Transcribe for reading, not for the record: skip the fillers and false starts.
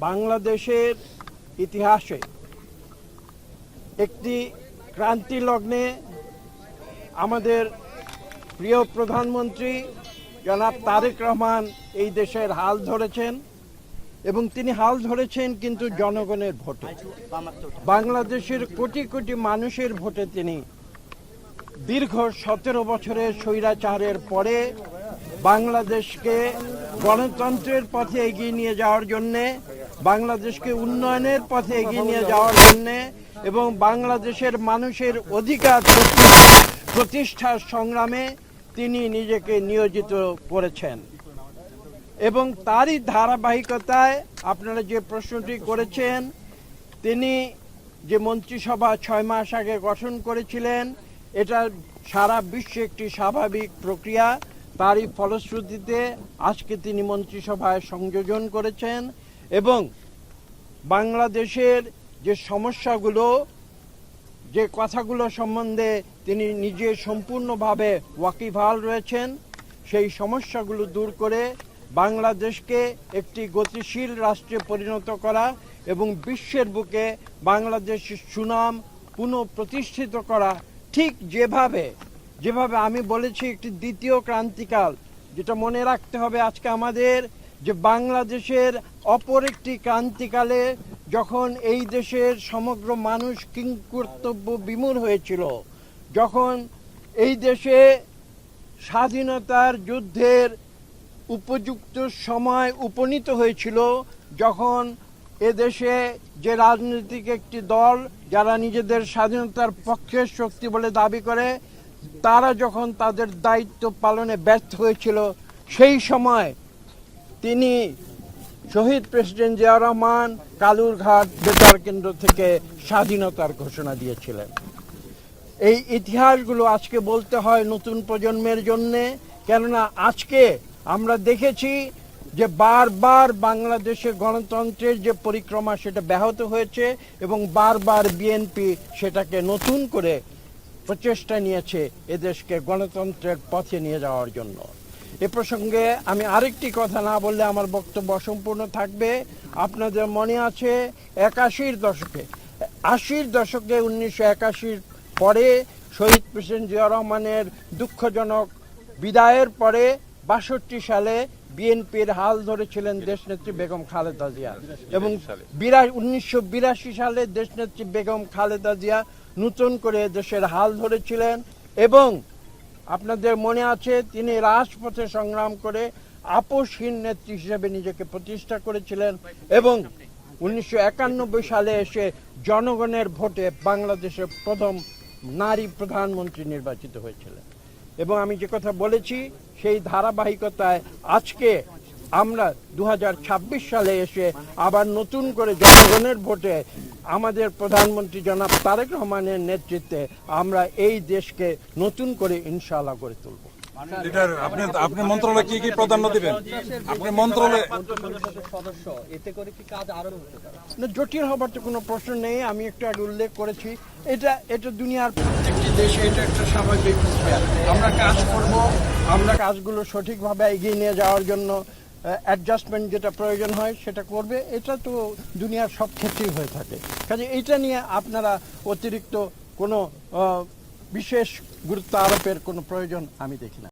বাংলাদেশের ইতিহাসে একটি ক্রান্তি লগ্নে আমাদের প্রিয় প্রধানমন্ত্রী জনাব তারেক রহমান এই দেশের হাল ধরেছেন এবং তিনি হাল ধরেছেন কিন্তু জনগণের ভোটে, বাংলাদেশের কোটি কোটি মানুষের ভোটে তিনি দীর্ঘ 17 বছরের স্বৈরাচারের পরে বাংলাদেশকে গণতন্ত্রের পথে এগিয়ে নিয়ে যাওয়ার জন্যে, বাংলাদেশকে উন্নয়নের পথে এগিয়ে নিয়ে যাওয়ার জন্যে এবং বাংলাদেশের মানুষের অধিকার প্রতিষ্ঠার সংগ্রামে তিনি নিজেকে নিয়োজিত করেছেন। এবং তারই ধারাবাহিকতায় আপনারা যে প্রশ্নটি করেছেন, তিনি যে মন্ত্রিসভা 6 মাস আগে গঠন করেছিলেন, এটা সারা বিশ্বে একটি স্বাভাবিক প্রক্রিয়া। তারই ফলশ্রুতিতে আজকে তিনি মন্ত্রিসভায় সংযোজন করেছেন এবং বাংলাদেশের যে সমস্যাগুলো, যে কথাগুলো সম্বন্ধে তিনি নিজে সম্পূর্ণভাবে ওয়াকিবহাল রয়েছেন, সেই সমস্যাগুলো দূর করে বাংলাদেশকে একটি গতিশীল রাষ্ট্রে পরিণত করা এবং বিশ্বের বুকে বাংলাদেশের সুনাম পুনঃপ্রতিষ্ঠিত করা, ঠিক যেভাবে আমি বলেছি একটি দ্বিতীয় ক্রান্তিকাল, যেটা মনে রাখতে হবে আজকে আমাদের, যে বাংলাদেশের অপর একটি ক্রান্তিকালে যখন এই দেশের সমগ্র মানুষ কিংকর্তব্য বিমূঢ় হয়েছিল, যখন এই দেশে স্বাধীনতার যুদ্ধের উপযুক্ত সময় উপনীত হয়েছিল, যখন এদেশে যে রাজনৈতিক একটি দল যারা নিজেদের স্বাধীনতার পক্ষের শক্তি বলে দাবি করে, তারা যখন তাদের দায়িত্ব পালনে ব্যর্থ হয়েছিল, সেই সময় তিনি শহীদ প্রেসিডেন্ট জিয়াউর রহমান কালুরঘাট বেতার কেন্দ্র থেকে স্বাধীনতার ঘোষণা দিয়েছিলেন। এই ইতিহাসগুলো আজকে বলতে হয় নতুন প্রজন্মের জন্যে, কেননা আজকে আমরা দেখেছি যে বারবার বাংলাদেশে গণতন্ত্রের যে পরিক্রমা সেটা ব্যাহত হয়েছে এবং বারবার বিএনপি সেটাকে নতুন করে প্রচেষ্টা নিয়েছে এদেশকে গণতন্ত্রের পথে নিয়ে যাওয়ার জন্য। এ প্রসঙ্গে আমি আরেকটি কথা না বললে আমার বক্তব্য অসম্পূর্ণ থাকবে। আপনাদের মনে আছে 81-র দশকে 1981 পরে শহীদ প্রেসিডেন্ট জিয়াউর রহমানের দুঃখজনক বিদায়ের পরে 62 সালে বিএনপির হাল ধরেছিলেন দেশনেত্রী বেগম খালেদা জিয়া এবং 1982 সালে দেশনেত্রী বেগম খালেদা জিয়া নতুন করে দেশের হাল ধরেছিলেন এবং আপনাদের মনে আছে তিনি রাজপথে সংগ্রাম করে আপোষহীন নেত্রী হিসেবে নিজেকে প্রতিষ্ঠা করেছিলেন এবং 1991 সালে এসে জনগণের ভোটে বাংলাদেশের প্রথম নারী প্রধানমন্ত্রী নির্বাচিত হয়েছিলেন। এবং আমি যে কথা বলেছি সেই ধারাবাহিকতায় আজকে আমরা 2026 সালে এসে আবার নতুন করে জনগণের ভোটে আমাদের প্রধানমন্ত্রী জনাব তারেক রহমানের নেতৃত্বে আমরা এই দেশকে নতুন করে ইনশাআল্লাহ গড়ে তুলব। আপনি মন্ত্রণালয়ে কি কি প্রাধান্য দিবেন? আপনি মন্ত্রণালয়ে সদস্য, এতে করে কি কাজ আরো হতে পারে? না, জটিল হবার তো কোনো প্রশ্ন নেই। আমি একটু আগে উল্লেখ করেছি, এটা দুনিয়ার প্রত্যেকটি দেশে এটা একটা স্বাভাবিক প্রক্রিয়া। আমরা কাজ করব, আমরা কাজগুলো সঠিকভাবে এগিয়ে নিয়ে যাওয়ার জন্য অ্যাডজাস্টমেন্ট যেটা প্রয়োজন হয় সেটা করবে। এটা তো দুনিয়ার সব ক্ষেত্রেই হয়ে থাকে। কাজে এইটা নিয়ে আপনারা অতিরিক্ত কোনো বিশেষ গুরুত্ব আরোপের কোনো প্রয়োজন আমি দেখি না।